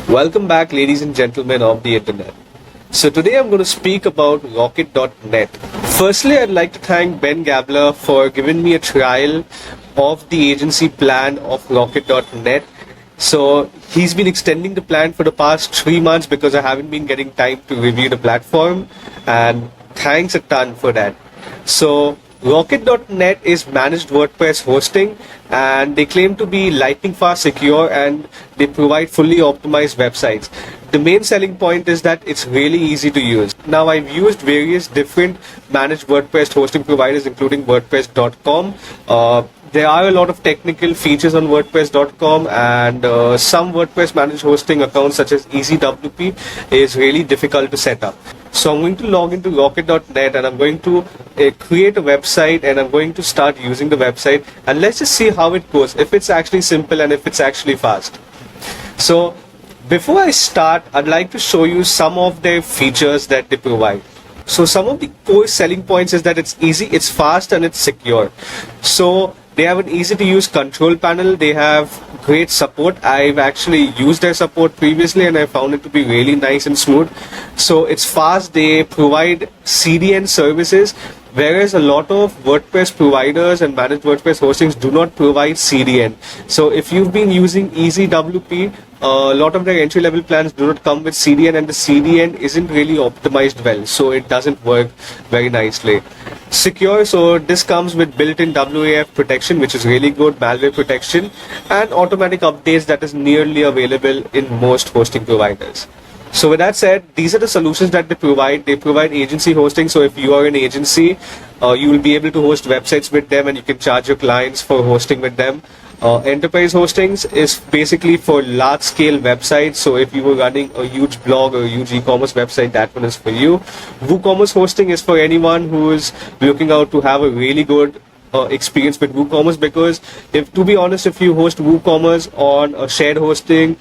Welcome back, ladies and gentlemen of the internet. So today I'm going to speak about Rocket.net. Firstly, I'd like to thank Ben Gabler for giving me a trial of the agency plan of Rocket.net. So he's been extending the plan for the past 3 months because I haven't been getting time to review the platform, and thanks a ton for that. So Rocket.net is managed WordPress hosting, and they claim to be lightning fast, secure, and they provide fully optimized websites. The main selling point is that it's really easy to use. Now, I've used various different managed WordPress hosting providers, including WordPress.com. There are a lot of technical features on WordPress.com, and some WordPress managed hosting accounts such as EasyWP is really difficult to set up. So I'm going to log into Rocket.net and I'm going to create a website, and I'm going to start using the website, and let's just see how it goes, if it's actually simple and if it's actually fast. So before I start, I'd like to show you some of their features that they provide. So some of the core selling points is that it's easy, it's fast, and it's secure. So they have an easy to use control panel. They have great support. I've actually used their support previously and I found it to be really nice and smooth. So it's fast. They provide CDN services, whereas a lot of WordPress providers and managed WordPress hostings do not provide CDN. So if you've been using EasyWP, a lot of their entry-level plans do not come with CDN, and the CDN isn't really optimized well, so it doesn't work very nicely. Secure, so this comes with built-in WAF protection, which is really good, malware protection, and automatic updates that is nearly available in most hosting providers. So with that said, these are the solutions that they provide. They provide agency hosting, so if you are an agency, you will be able to host websites with them, and you can charge your clients for hosting with them. Enterprise hostings is basically for large-scale websites. So if you were running a huge blog or a huge e-commerce website, that one is for you. WooCommerce hosting is for anyone who is looking out to have a really good experience with WooCommerce, because to be honest, if you host WooCommerce on a shared hosting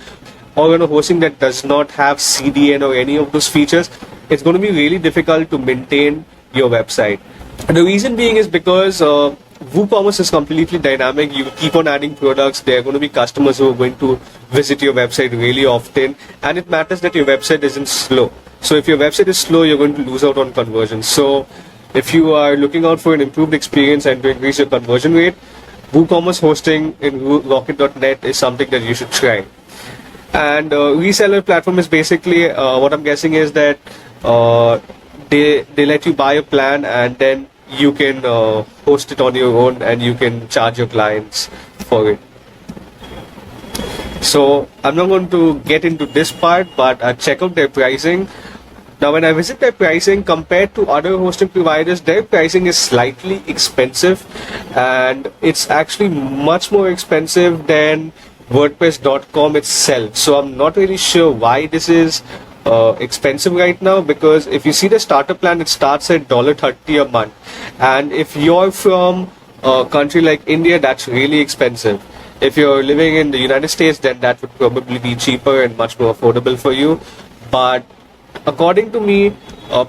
or on a hosting that does not have CDN or any of those features, it's going to be really difficult to maintain your website. And the reason being is because WooCommerce is completely dynamic. You keep on adding products. There are going to be customers who are going to visit your website really often, and it matters that your website isn't slow. So if your website is slow, you're going to lose out on conversions. So if you are looking out for an improved experience and to increase your conversion rate, WooCommerce hosting in Rocket.net is something that you should try. And reseller platform is basically what I'm guessing is that they let you buy a plan, and then you can host it on your own, and you can charge your clients for it. So I'm not going to get into this part, but check out their pricing. Now, when I visit their pricing compared to other hosting providers, their pricing is slightly expensive, and it's actually much more expensive than WordPress.com itself. So I'm not really sure why this is expensive right now, because if you see the starter plan, it starts at $30 a month, and if you're from a country like India, that's really expensive. If you're living in the United States, then that would probably be cheaper and much more affordable for you. But according to me,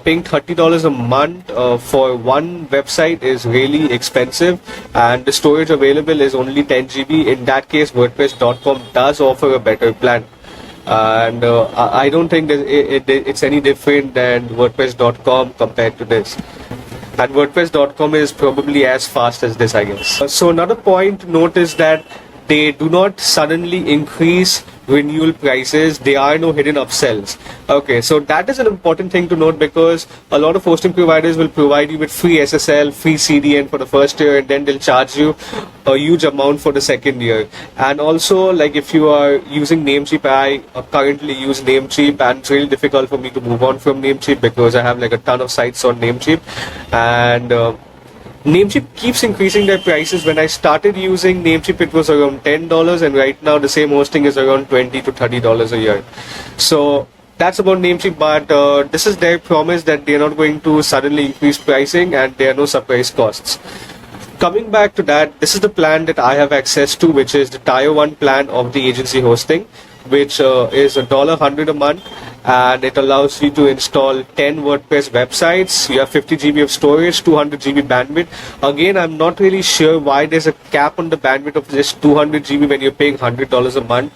paying $30 a month for one website is really expensive, and the storage available is only 10 GB. In that case, WordPress.com does offer a better plan. And I don't think that it's any different than WordPress.com compared to this. And WordPress.com is probably as fast as this, I guess. So another point to note is that they do not suddenly increase renewal prices. There are no hidden upsells. Okay, so that is an important thing to note, because a lot of hosting providers will provide you with free SSL, free CDN for the first year, and then they'll charge you a huge amount for the second year. And also, like if you are using Namecheap, I currently use Namecheap, and it's really difficult for me to move on from Namecheap because I have like a ton of sites on Namecheap, and Namecheap keeps increasing their prices. When I started using Namecheap, it was around $10, and right now the same hosting is around $20 to $30 a year. So that's about Namecheap, but this is their promise that they're not going to suddenly increase pricing, and there are no surprise costs. Coming back to that, this is the plan that I have access to, which is the Tier 1 plan of the agency hosting, which is $100 a month, and it allows you to install 10 WordPress websites. You have 50 GB of storage, 200 GB bandwidth. Again, I'm not really sure why there's a cap on the bandwidth of just 200 GB when you're paying $100 a month.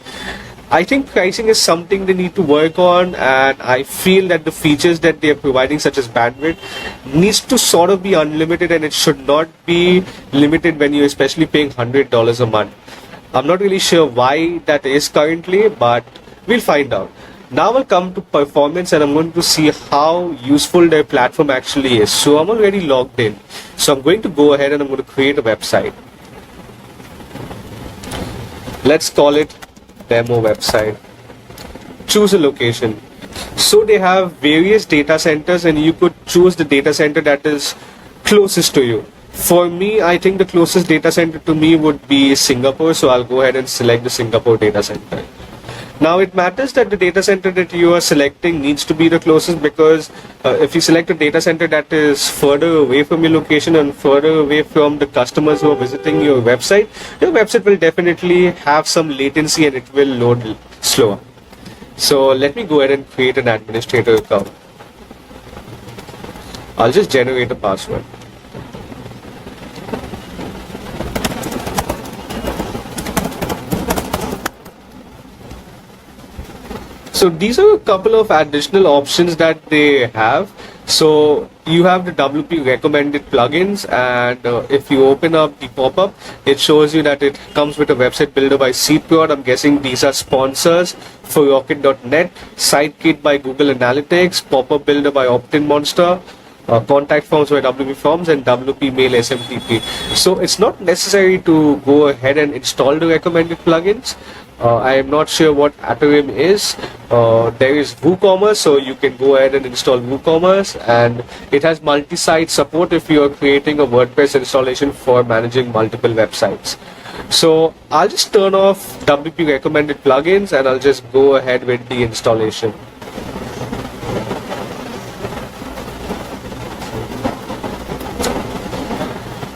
I think pricing is something they need to work on, and I feel that the features that they are providing, such as bandwidth, needs to sort of be unlimited, and it should not be limited when you're especially paying $100 a month. I'm not really sure why that is currently, but we'll find out. Now I'll come to performance, and I'm going to see how useful their platform actually is. So I'm already logged in. So I'm going to go ahead and I'm going to create a website. Let's call it demo website. Choose a location. So they have various data centers, and you could choose the data center that is closest to you. For me, I think the closest data center to me would be Singapore, so I'll go ahead and select the Singapore data center. Now it matters that the data center that you are selecting needs to be the closest, because if you select a data center that is further away from your location and further away from the customers who are visiting your website will definitely have some latency and it will load slower. So let me go ahead and create an administrator account. I'll just generate a password. So these are a couple of additional options that they have. So you have the WP recommended plugins, and if you open up the pop-up, it shows you that it comes with a website builder by Seedprod. I'm guessing these are sponsors for Rocket.net, Sitekit by Google Analytics, pop-up builder by Opt-in Monster, contact forms by WP Forms, and WP Mail SMTP. So it's not necessary to go ahead and install the recommended plugins. I am not sure what Atorim is. There is WooCommerce, so you can go ahead and install WooCommerce, and it has multi-site support if you are creating a WordPress installation for managing multiple websites. So I'll just turn off WP recommended plugins, and I'll just go ahead with the installation.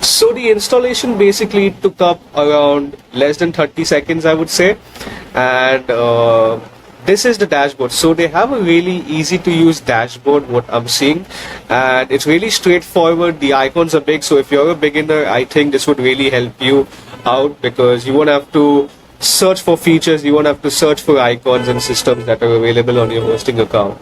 So the installation basically took up around less than 30 seconds, I would say. And this is the dashboard. So they have a really easy to use dashboard, what I'm seeing. And it's really straightforward. The icons are big. So if you're a beginner, I think this would really help you out, because you won't have to search for features. You won't have to search for icons and systems that are available on your hosting account.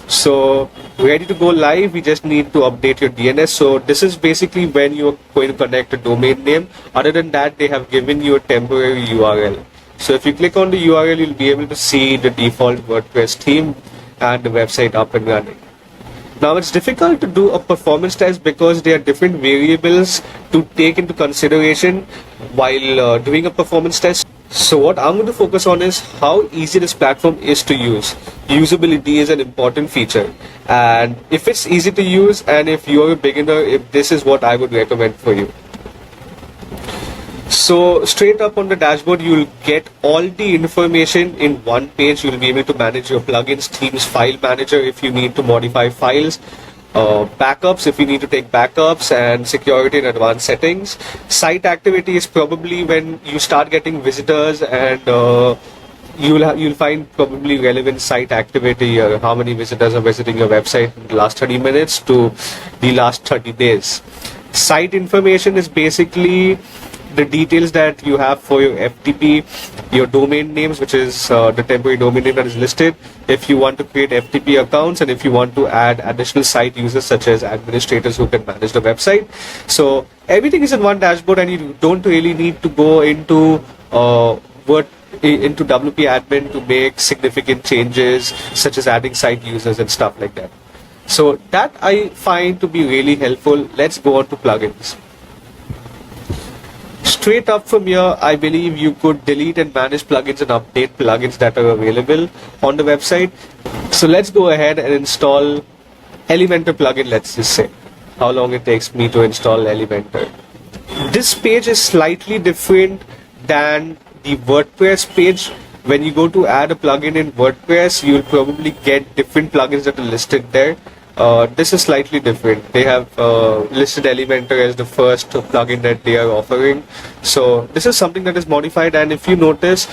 So ready to go live, we just need to update your DNS. So this is basically when you're going to connect a domain name. Other than that, they have given you a temporary URL. So if you click on the URL, you'll be able to see the default WordPress theme and the website up and running. Now it's difficult to do a performance test because there are different variables to take into consideration while doing a performance test. So what I'm going to focus on is how easy this platform is to use. Usability is an important feature, and if it's easy to use and if you're a beginner, if this is what I would recommend for you. So straight up on the dashboard, you'll get all the information in one page. You'll be able to manage your plugins, themes, file manager if you need to modify files, backups if you need to take backups, and security and advanced settings. Site activity is probably when you start getting visitors, and you'll find probably relevant site activity, how many visitors are visiting your website in the last 30 minutes to the last 30 days. Site information is basically the details that you have for your FTP, your domain names, which is the temporary domain name that is listed, if you want to create FTP accounts, and if you want to add additional site users such as administrators who can manage the website. So everything is in one dashboard, and you don't really need to go into into WP admin to make significant changes such as adding site users and stuff like that. So that I find to be really helpful. Let's go on to plugins. Straight up from here, I believe you could delete and manage plugins and update plugins that are available on the website. So let's go ahead and install Elementor plugin. Let's just say how long it takes me to install Elementor. This page is slightly different than the WordPress page. When you go to add a plugin in WordPress, you'll probably get different plugins that are listed there. This is slightly different. They have listed Elementor as the first plugin that they are offering. So this is something that is modified, and if you notice,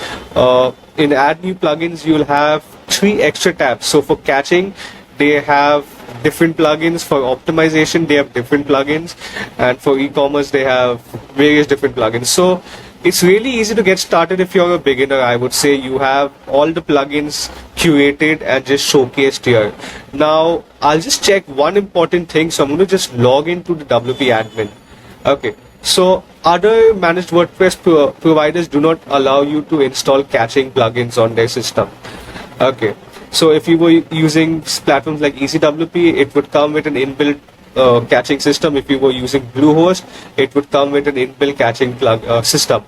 in add new plugins, you'll have 3 extra tabs. So for caching, they have different plugins. For optimization, they have different plugins, and for e-commerce, they have various different plugins. So It's really easy to get started if you're a beginner. I would say you have all the plugins curated and just showcased here. Now, I'll just check one important thing. So I'm going to just log into the WP admin. Okay. So other managed WordPress providers do not allow you to install caching plugins on their system. Okay. So if you were using platforms like EasyWP, it would come with an inbuilt caching system. If you were using Bluehost, it would come with an inbuilt caching system.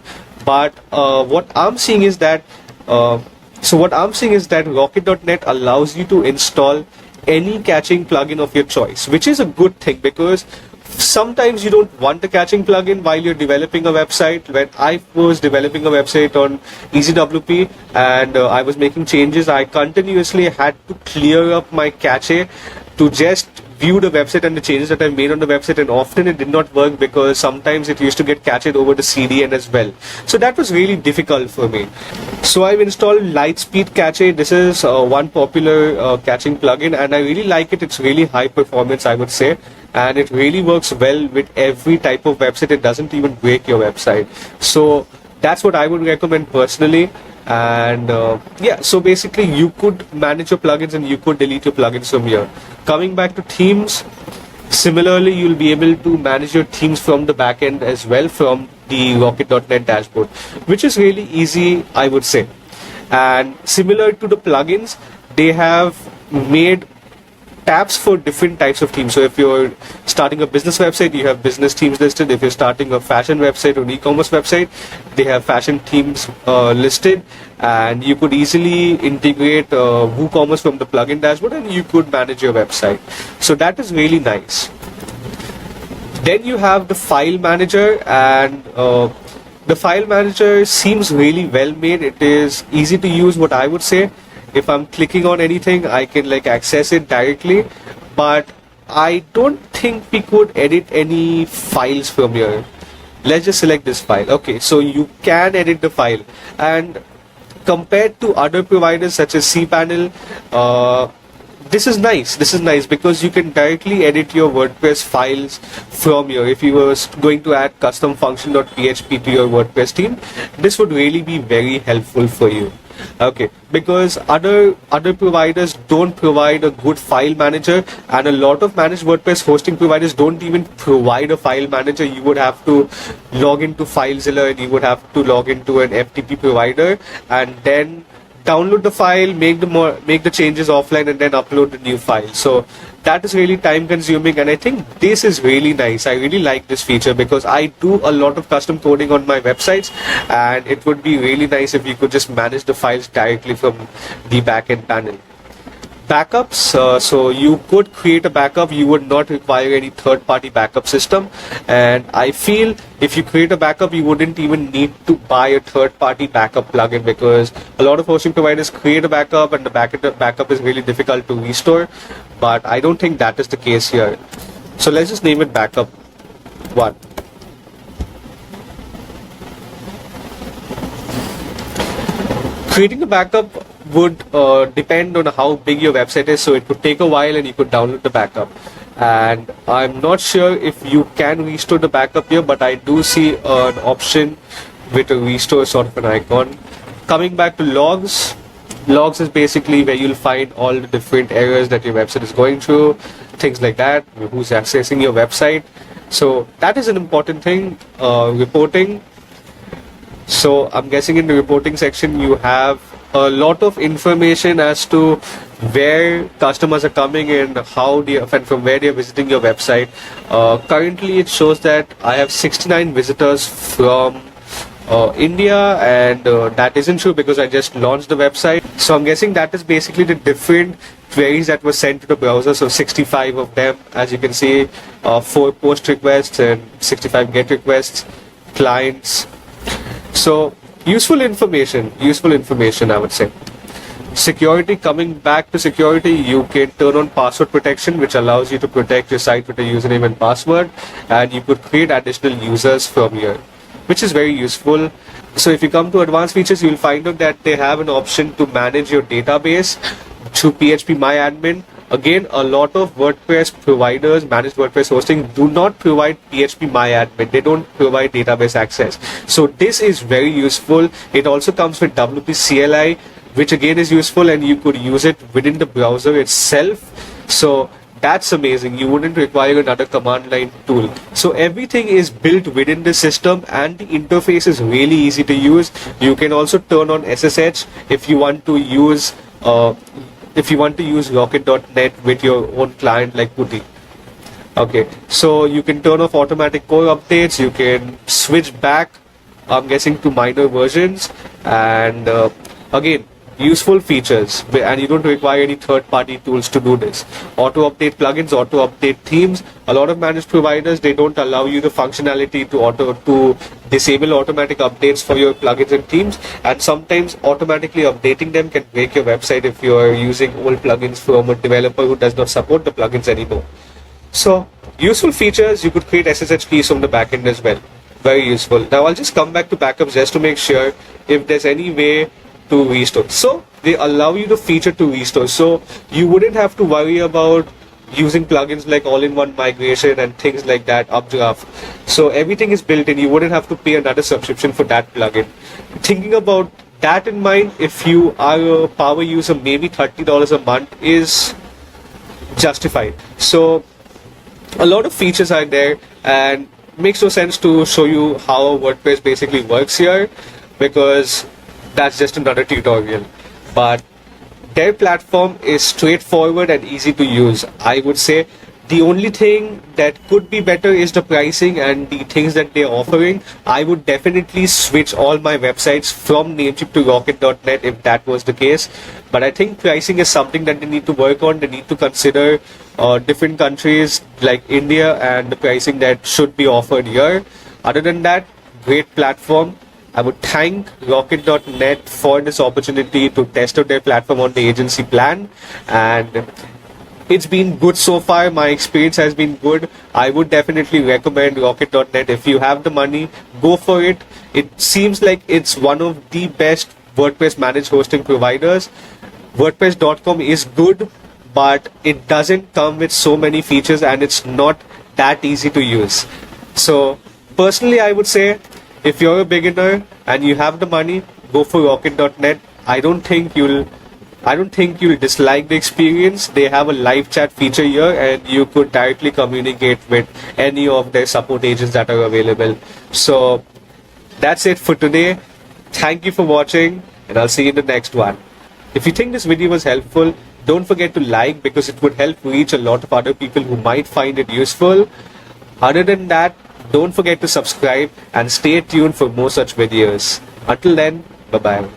But what I'm seeing is that Rocket.net allows you to install any caching plugin of your choice, which is a good thing because sometimes you don't want a caching plugin while you're developing a website. When I was developing a website on EasyWP and I was making changes, I continuously had to clear up my cache to just view the website and the changes that I made on the website, and often it did not work because sometimes it used to get cached over the CDN as well. So that was really difficult for me. So I've installed Lightspeed Cache. This is one popular caching plugin and I really like it. It's really high performance, I would say, and it really works well with every type of website. It doesn't even break your website. So that's what I would recommend personally. And yeah, so basically you could manage your plugins and you could delete your plugins from here. Coming back to themes, similarly you'll be able to manage your themes from the backend as well from the Rocket.net dashboard, which is really easy, I would say. And similar to the plugins, they have made tabs for different types of themes. So if you're starting a business website, you have business themes listed. If you're starting a fashion website or an e-commerce website, they have fashion themes listed, and you could easily integrate WooCommerce from the plugin dashboard and you could manage your website. So that is really nice. Then you have the file manager, and the file manager seems really well made. It is easy to use, what I would say. If I'm clicking on anything, I can like access it directly, but I don't think we could edit any files from here. Let's just select this file. Okay, so you can edit the file, and compared to other providers such as cPanel, this is nice. This is nice because you can directly edit your WordPress files from here. If you were going to add custom function.php to your WordPress theme, this would really be very helpful for you. Okay, because other providers don't provide a good file manager, and a lot of managed WordPress hosting providers don't even provide a file manager. You would have to log into FileZilla and you would have to log into an FTP provider and then download the file, make the changes offline, and then upload the new file. So that is really time consuming, and I think this is really nice. I really like this feature because I do a lot of custom coding on my websites, and it would be really nice if you could just manage the files directly from the backend panel. Backups, so you could create a backup. You would not require any third-party backup system, and I feel if you create a backup, you wouldn't even need to buy a third-party backup plugin, because a lot of hosting providers create a backup and the backup is really difficult to restore, but I don't think that is the case here. So let's just name it backup 1. Creating a backup would depend on how big your website is, so it could take a while and you could download the backup. And I'm not sure if you can restore the backup here, but I do see an option with a restore sort of an icon. Coming back to logs, logs is basically where you'll find all the different errors that your website is going through, things like that, who's accessing your website. So that is an important thing. Reporting. So I'm guessing in the reporting section you have a lot of information as to where customers are coming in, and from where they're visiting your website. Currently it shows that I have 69 visitors from India, and that isn't true because I just launched the website. So I'm guessing that is basically the different queries that were sent to the browser. So 65 of them, as you can see, 4 post requests and 65 get requests, clients. So useful information, I would say. Security, coming back to security, you can turn on password protection, which allows you to protect your site with a username and password, and you could create additional users from here, which is very useful. So if you come to advanced features, you'll find out that they have an option to manage your database through PHP MyAdmin, Again, a lot of WordPress providers, managed WordPress hosting, do not provide PHP They don't provide database access. So this is very useful. It also comes with WP CLI, which again is useful, and you could use it within the browser itself. So that's amazing. You wouldn't require another command line tool. So everything is built within the system, and the interface is really easy to use. You can also turn on SSH if you want to use Rocket.net with your own client like Putty. Okay, so you can turn off automatic core updates. You can switch back, I'm guessing, to minor versions, and again, useful features, and you don't require any third-party tools to do this. Auto-update plugins, auto-update themes. A lot of managed providers, they don't allow you the functionality to disable automatic updates for your plugins and themes, and sometimes automatically updating them can break your website if you're using old plugins from a developer who does not support the plugins anymore. So, useful features. You could create SSH keys from the backend as well. Very useful. Now I'll just come back to backups just to make sure if there's any way to restore. So they allow you the feature to restore. So you wouldn't have to worry about using plugins like all-in-one migration and things like that, updraft. So everything is built in. You wouldn't have to pay another subscription for that plugin. Thinking about that in mind, if you are a power user, maybe $30 a month is justified. So a lot of features are there, and makes no sense to show you how WordPress basically works here, because that's just another tutorial. But their platform is straightforward and easy to use. I would say the only thing that could be better is the pricing and the things that they're offering. I would definitely switch all my websites from Namecheap to Rocket.net if that was the case. But I think pricing is something that they need to work on. They need to consider different countries like India and the pricing that should be offered here. Other than that, great platform. I would thank Rocket.net for this opportunity to test out their platform on the agency plan, and it's been good so far. My experience has been good. I would definitely recommend Rocket.net. If you have the money, go for it. It seems like it's one of the best WordPress managed hosting providers. WordPress.com is good, but it doesn't come with so many features, and it's not that easy to use. So personally, I would say, if you're a beginner and you have the money, go for Rocket.net. I don't think you'll dislike the experience. They have a live chat feature here, and you could directly communicate with any of their support agents that are available. So that's it for today. Thank you for watching, and I'll see you in the next one. If you think this video was helpful, don't forget to like, because it would help reach a lot of other people who might find it useful. Other than that, don't forget to subscribe and stay tuned for more such videos. Until then, bye-bye.